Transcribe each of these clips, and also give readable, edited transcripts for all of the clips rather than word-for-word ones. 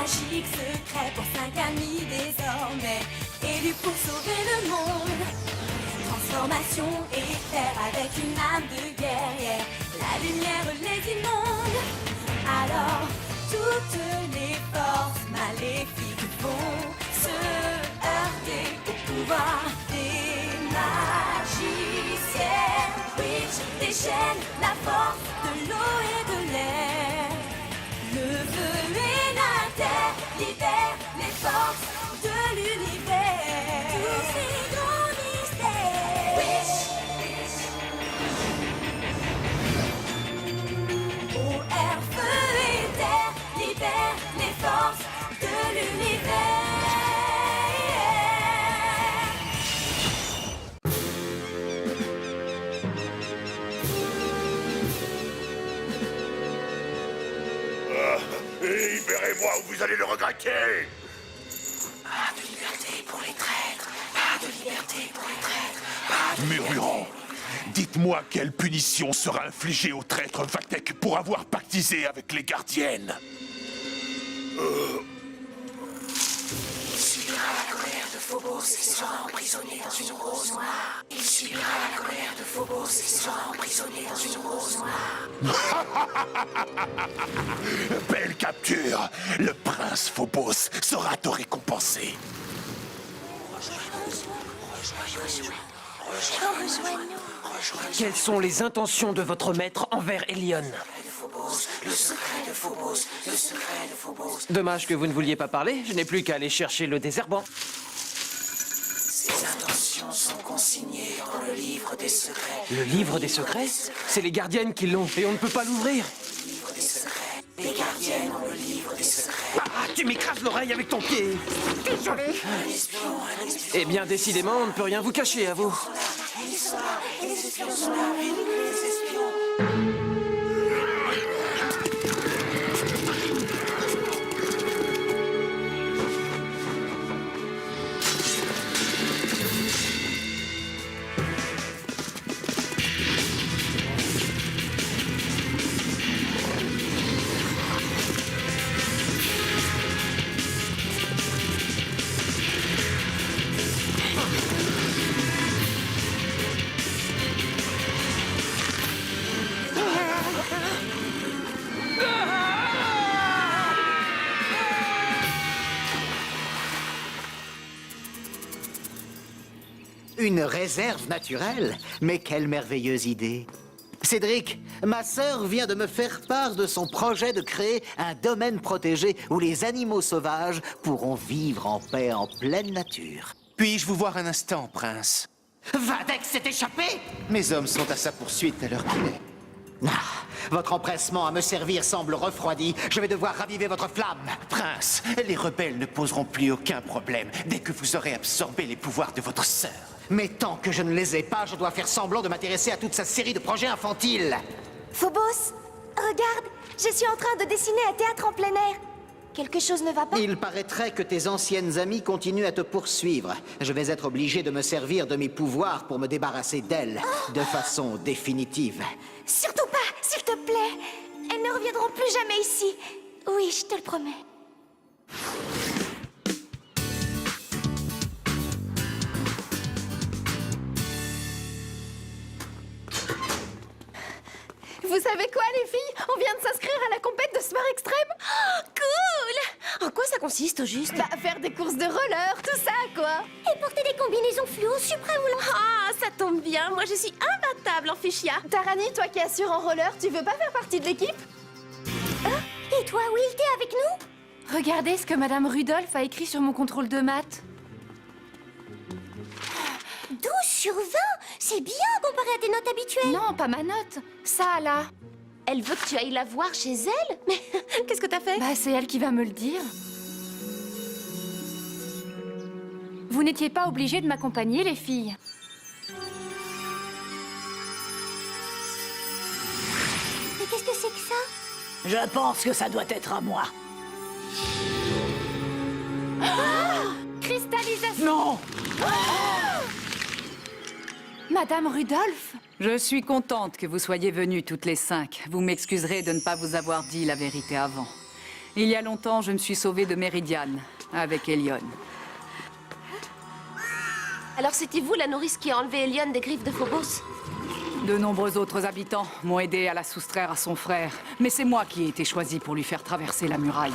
magique secret pour 5 amis désormais, élus pour sauver le monde. Transformation éclair avec une âme de guerrière, la lumière les inonde. Alors toutes les forces maléfiques vont se heurter au pouvoir des magiciens. Witch déchaîne la force de l'eau et de l'air. Le feu et la terre libèrent les forces de l'univers. Tous ces grands mystères. Eau, air, feu et terre libèrent les forces de l'univers. Libérez-moi ou vous allez le regretter. Pas de liberté pour les traîtres. Pas de liberté pour les traîtres. Pas de Murmurant, dites-moi quelle punition sera infligée au traître Vatek pour avoir pactisé avec les gardiennes. Il subira la colère de Phobos et sera emprisonné dans une rose noire. Il subira la colère de Phobos et sera emprisonné dans une rose noire. Belle capture. Le prince Phobos sera te récompenser. Quelles sont les intentions de votre maître envers Elion? Le secret de Phobos, le secret de Phobos. Dommage que vous ne vouliez pas parler, je n'ai plus qu'à aller chercher le désherbant. Ses intentions sont consignées dans le livre des secrets. Le livre des secrets? C'est les gardiennes qui l'ont, et on ne peut pas l'ouvrir. Le livre des secrets. Les gardiennes ont le livre des secrets. Ah, tu m'écrases l'oreille avec ton pied. Un espion, un espion. Eh bien, décidément, on ne peut rien vous cacher à vous. Ils sont là, et les espions sont là, les espions. Une réserve naturelle? Mais quelle merveilleuse idée! Cédric, ma sœur vient de me faire part de son projet de créer un domaine protégé où les animaux sauvages pourront vivre en paix en pleine nature. Puis-je vous voir un instant, prince? Vatek s'est échappé? Mes hommes sont à sa poursuite à l'heure qu'il est. Ah, votre empressement à me servir semble refroidi. Je vais devoir raviver votre flamme. Prince, les rebelles ne poseront plus aucun problème dès que vous aurez absorbé les pouvoirs de votre sœur. Mais tant que je ne les ai pas, je dois faire semblant de m'intéresser à toute sa série de projets infantiles. Phobos, regarde, je suis en train de dessiner un théâtre en plein air. Quelque chose ne va pas? Il paraîtrait que tes anciennes amies continuent à te poursuivre. Je vais être obligé de me servir de mes pouvoirs pour me débarrasser d'elles, de façon définitive. Surtout pas, s'il te plaît. Elles ne reviendront plus jamais ici. Oui, je te le promets. Vous savez quoi, les filles? On vient de s'inscrire à la compète de sport extrême. Oh, cool! En quoi ça consiste au juste? Bah, faire des courses de roller, tout ça, quoi. Et porter des combinaisons fluo supraoulantes. Ah, ça tombe bien. Moi, je suis imbattable en fichia. Tarani, toi qui assures en roller, tu veux pas faire partie de l'équipe? Et toi, Will, t'es avec nous? Regardez ce que Madame Rudolph a écrit sur mon contrôle de maths. 12 sur 20? C'est bien comparé à tes notes habituelles. Non, pas ma note. Ça, là. Elle veut que tu ailles la voir chez elle? Mais qu'est-ce que t'as fait? Bah, c'est elle qui va me le dire. Vous n'étiez pas obligées de m'accompagner, les filles. Mais qu'est-ce que c'est que ça? Je pense que ça doit être à moi. Cristallisation. Non! Madame Rudolph? Je suis contente que vous soyez venues toutes les 5. Vous m'excuserez de ne pas vous avoir dit la vérité avant. Il y a longtemps, je me suis sauvée de Méridiane, avec Elion. Alors c'était vous la nourrice qui a enlevé Elion des griffes de Phobos? De nombreux autres habitants m'ont aidé à la soustraire à son frère, mais c'est moi qui ai été choisi pour lui faire traverser la muraille.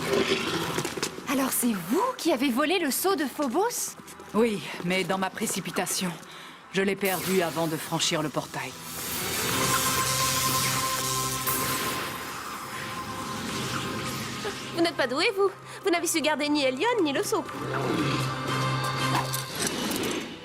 Alors c'est vous qui avez volé le sceau de Phobos? Oui, mais dans ma précipitation, je l'ai perdu avant de franchir le portail. Vous n'êtes pas doué, vous? Vous n'avez su garder ni Elion ni le sceau.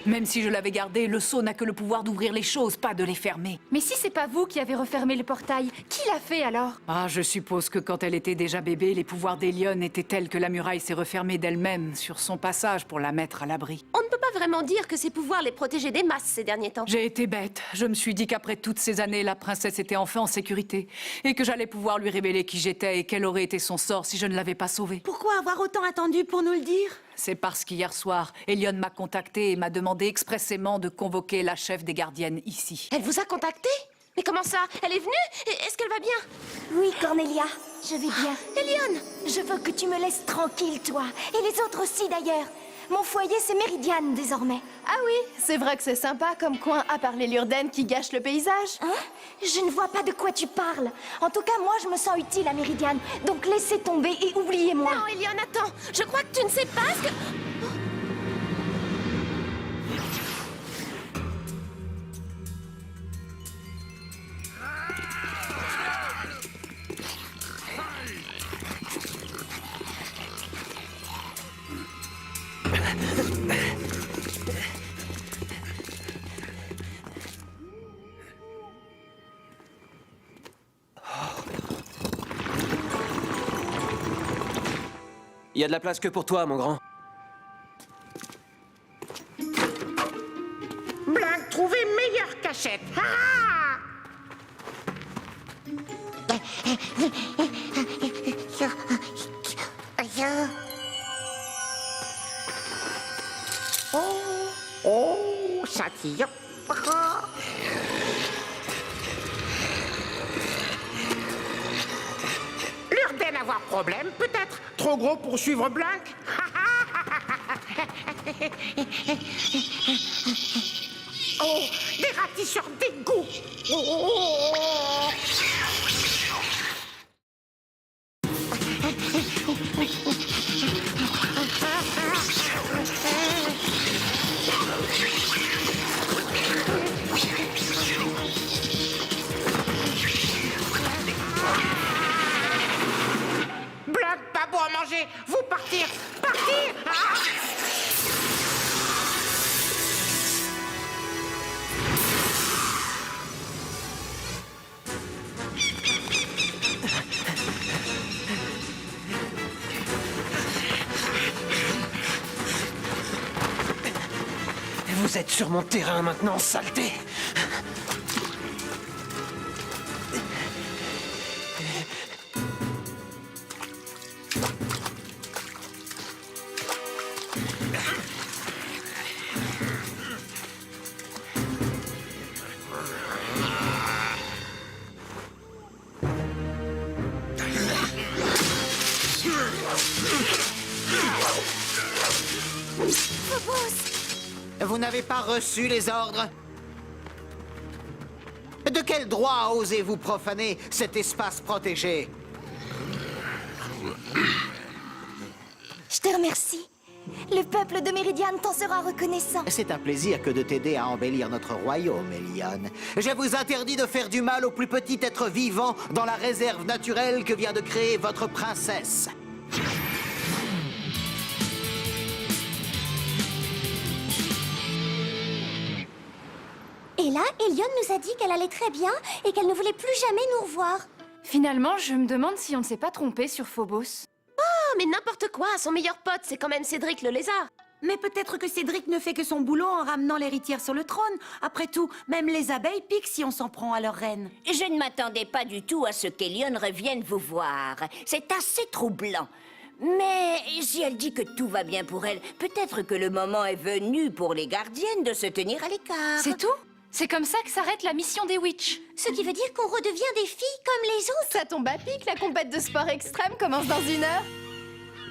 Même si je l'avais gardé, le sceau n'a que le pouvoir d'ouvrir les choses, pas de les fermer. Mais si c'est pas vous qui avez refermé le portail, qui l'a fait alors? Ah, je suppose que quand elle était déjà bébé, les pouvoirs d'Elion étaient tels que la muraille s'est refermée d'elle-même sur son passage pour la mettre à l'abri. On ne peut pas vraiment dire que ses pouvoirs les protégeaient des masses ces derniers temps. J'ai été bête. Je me suis dit qu'après toutes ces années, la princesse était enfin en sécurité et que j'allais pouvoir lui révéler qui j'étais et quel aurait été son sort si je ne l'avais pas sauvée. Pourquoi avoir autant attendu pour nous le dire? C'est parce qu'hier soir, Elion m'a contacté et m'a demandé expressément de convoquer la chef des gardiennes ici. Elle vous a contacté? Mais comment ça? Elle est venue? Est-ce qu'elle va bien? Oui, Cornelia, je vais bien. Elion! Je veux que tu me laisses tranquille, toi. Et les autres aussi, d'ailleurs. Mon foyer, c'est Méridiane, désormais. Ah oui, c'est vrai que c'est sympa comme coin, à part les Lurden qui gâchent le paysage. Hein? Je ne vois pas de quoi tu parles. En tout cas, moi, je me sens utile à Méridiane. Donc laissez tomber et oubliez-moi. Non, Elion, attends! Je crois que tu ne sais pas ce que... Il y a de la place que pour toi, mon grand. Blague trouvée meilleure cachette. Oh, Satyam. Lurden avoir problème, peut-être. Trop gros pour suivre Blink. Oh, des ratisseurs d'égout. Oh. Bloc, pas bon à manger. Vous partir. Partir. Ah. Vous êtes sur mon terrain maintenant, saleté! Vous n'avez pas reçu les ordres? De quel droit osez-vous profaner cet espace protégé? Je te remercie. Le peuple de Méridiane t'en sera reconnaissant. C'est un plaisir que de t'aider à embellir notre royaume, Elion. Je vous interdis de faire du mal au plus petit être vivant dans la réserve naturelle que vient de créer votre princesse. Et là, Elion nous a dit qu'elle allait très bien et qu'elle ne voulait plus jamais nous revoir. Finalement, je me demande si on ne s'est pas trompé sur Phobos. Oh, mais n'importe quoi! Son meilleur pote, c'est quand même Cédric le lézard. Mais peut-être que Cédric ne fait que son boulot en ramenant l'héritière sur le trône. Après tout, même les abeilles piquent si on s'en prend à leur reine. Je ne m'attendais pas du tout à ce qu'Elion revienne vous voir. C'est assez troublant. Mais si elle dit que tout va bien pour elle, peut-être que le moment est venu pour les gardiennes de se tenir à l'écart. C'est tout? C'est comme ça que s'arrête la mission des Witch. Ce qui veut dire qu'on redevient des filles comme les autres. Ça tombe à pic, la compète de sport extrême commence dans 1 heure.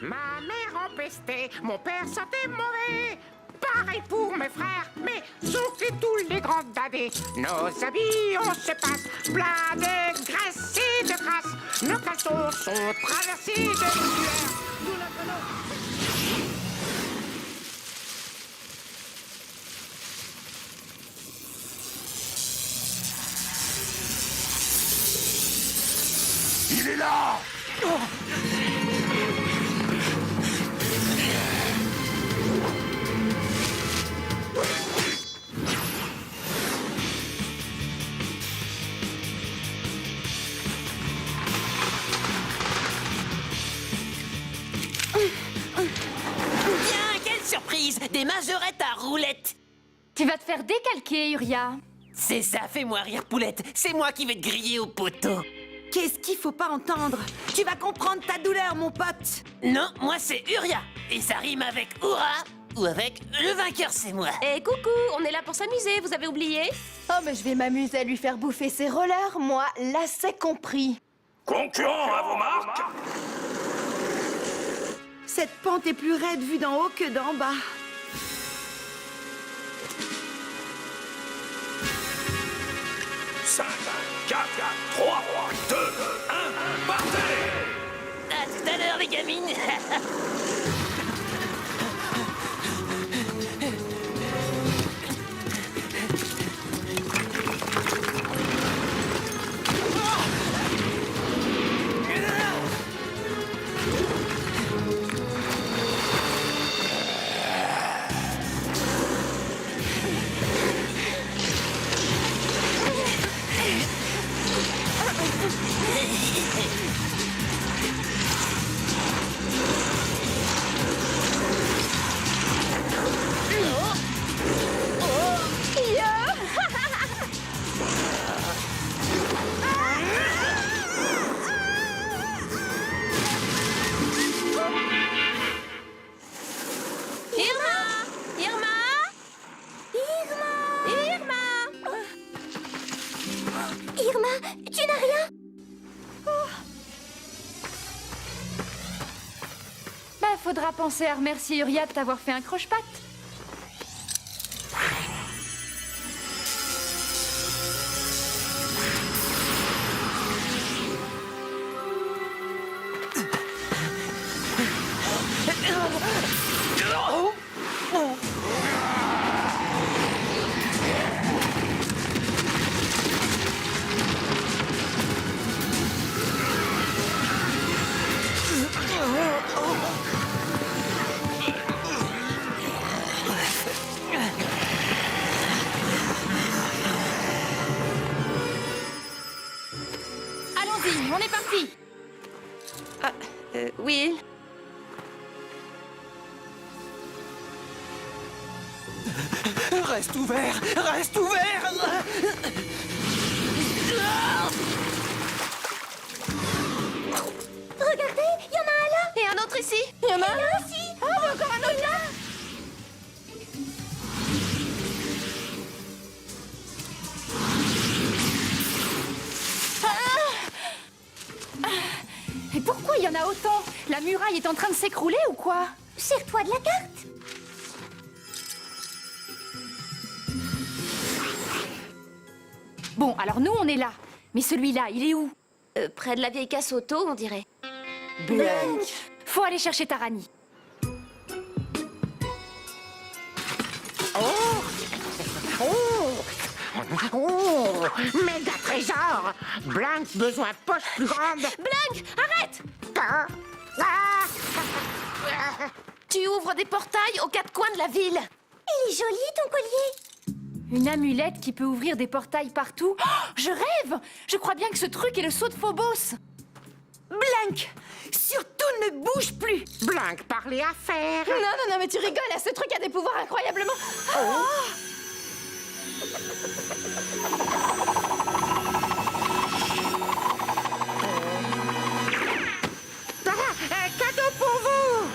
Ma mère empestait, mon père sentait mauvais. Pareil pour mes frères, mais sauf que tous les grands dadés. Nos habits, on se passe, plein de graisse et de crasse. Nos caleçons sont traversés de lumière. Nous l'appelons... Il est là! Tiens, quelle surprise! Des majorettes à roulettes! Tu vas te faire décalquer, Uria. C'est ça, fais-moi rire, Poulette. C'est moi qui vais te griller au poteau. Qu'est-ce qu'il faut pas entendre? Tu vas comprendre ta douleur, mon pote. Non, moi c'est Uria. Et ça rime avec Hurrah ou avec le vainqueur, c'est moi. Eh coucou, on est là pour s'amuser, vous avez oublié? Oh, mais je vais m'amuser à lui faire bouffer ses rollers, moi, là c'est compris. Concurrent à vos marques! Cette pente est plus raide vue d'en haut que d'en bas. Cinq, 4, 3, 2, 1, partez! À tout à l'heure, les gamines. Irma, tu n'as rien? Bah, faudra penser à remercier Uria de t'avoir fait un croche-patte. Allons-y, on est parti. Will? Reste ouvert, reste ouvert. Regardez, il y en a un là! Et un autre ici! Il y en a un là aussi! Oh, mais encore un autre là! Et pourquoi il y en a autant? La muraille est en train de s'écrouler ou quoi? Sers-toi de la carte! Bon, alors nous, on est là. Mais celui-là, il est où? Près de la vieille casse auto, on dirait. Blanc. Faut aller chercher Tarani. Oh, méga trésor! Blanc besoin poche plus grande. Blanc, arrête! Ah, Tu ouvres des portails aux quatre coins de la ville. Il est joli, ton collier. Une amulette qui peut ouvrir des portails partout. Oh, je rêve! Je crois bien que ce truc est le sceau de Phobos. Blanc, surtout ne bouge plus. Blanc, parler à faire. Non, mais tu rigoles, là, ce truc a des pouvoirs incroyablement... Un cadeau pour vous!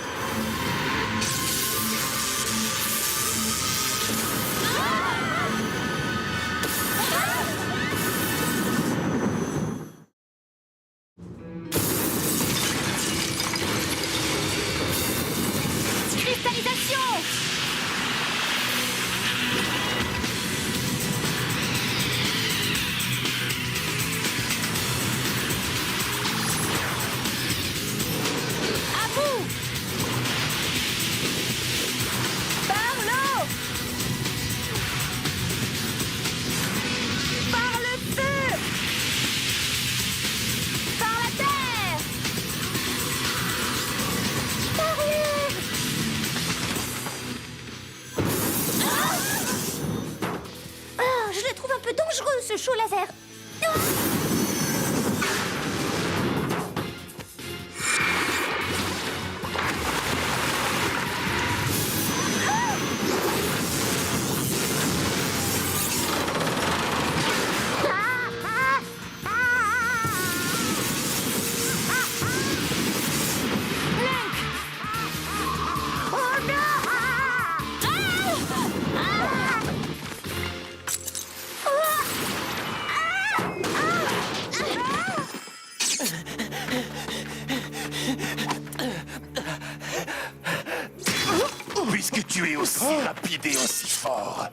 Puisque tu es aussi rapide et aussi fort,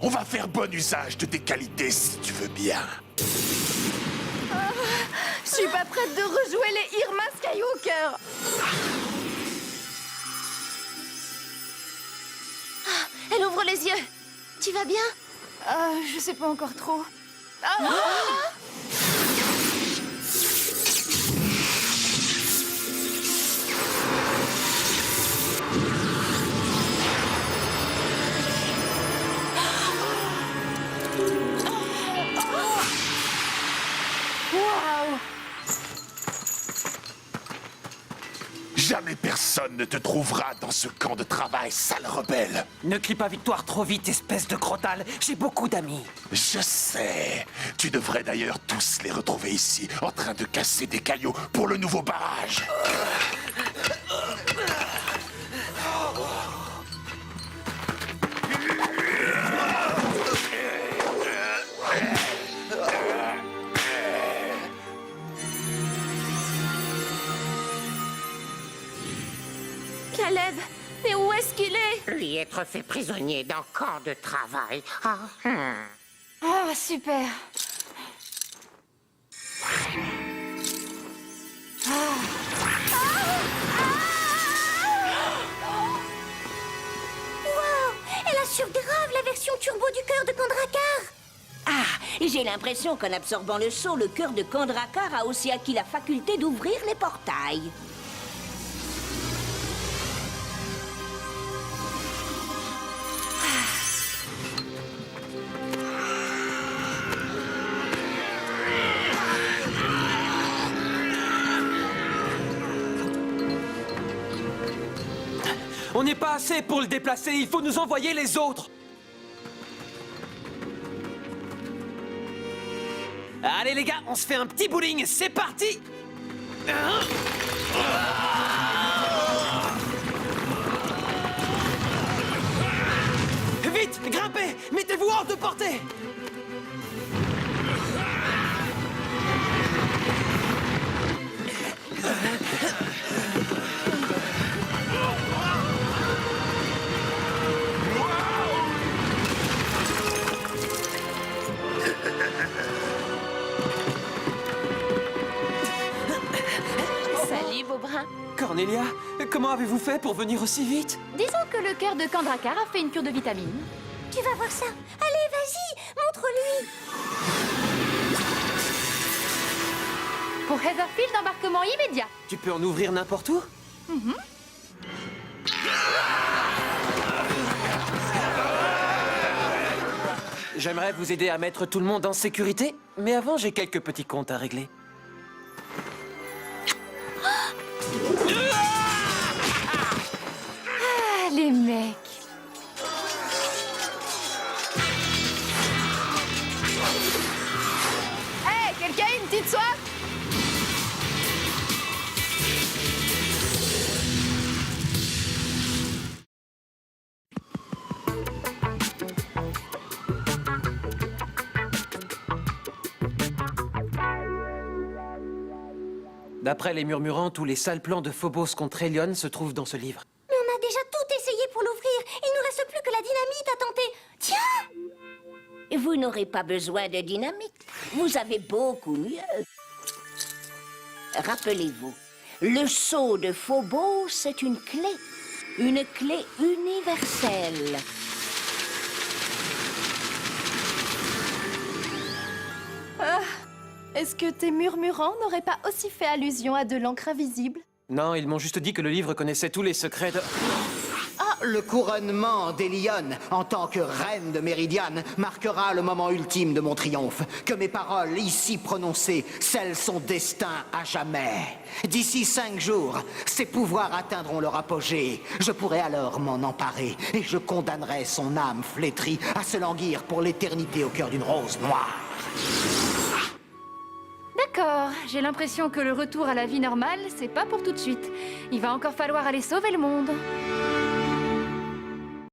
on va faire bon usage de tes qualités si tu veux bien. Je suis pas prête de rejouer les Irma Skywalker. Ah, elle ouvre les yeux. Tu vas bien? Je sais pas encore trop. Waouh! Jamais personne ne te trouvera dans ce camp de travail, sale rebelle. Ne crie pas victoire trop vite, espèce de crotal. J'ai beaucoup d'amis. Je sais. Tu devrais d'ailleurs tous les retrouver ici, en train de casser des cailloux pour le nouveau barrage. Caleb, mais où est-ce qu'il est? Lui être fait prisonnier d'un camp de travail. Ah, super. Elle assure grave la version turbo du cœur de Kandrakar. Ah, j'ai l'impression qu'en absorbant le sceau, le cœur de Kandrakar a aussi acquis la faculté d'ouvrir les portails. On n'est pas assez pour le déplacer, il faut nous envoyer les autres. Allez les gars, on se fait un petit bowling, c'est parti. Vite, grimpez, mettez-vous hors de portée. Salut, Beaubrun. Cornelia, comment avez-vous fait pour venir aussi vite? Disons que le cœur de Kandrakar a fait une cure de vitamines. Tu vas voir ça. Allez, vas-y, montre-lui. Pour Heatherfield, embarquement immédiat. Tu peux en ouvrir n'importe où? J'aimerais vous aider à mettre tout le monde en sécurité, mais avant, j'ai quelques petits comptes à régler. Ah, les mecs. Hey, quelqu'un a une petite soif? D'après les murmurants, tous les sales plans de Phobos contre Hélion se trouvent dans ce livre. Mais on a déjà tout essayé pour l'ouvrir. Il nous reste plus que la dynamite à tenter. Tiens! Vous n'aurez pas besoin de dynamite. Vous avez beaucoup mieux. Rappelez-vous, le sceau de Phobos, c'est une clé. Une clé universelle. Est-ce que tes murmurants n'auraient pas aussi fait allusion à de l'encre invisible? Non, ils m'ont juste dit que le livre connaissait tous les secrets de... Ah, Le couronnement d'Elion en tant que reine de Méridiane marquera le moment ultime de mon triomphe. Que mes paroles ici prononcées scellent son destin à jamais. D'ici 5 jours, ses pouvoirs atteindront leur apogée. Je pourrai alors m'en emparer et je condamnerai son âme flétrie à se languir pour l'éternité au cœur d'une rose noire. D'accord, j'ai l'impression que le retour à la vie normale, c'est pas pour tout de suite. Il va encore falloir aller sauver le monde.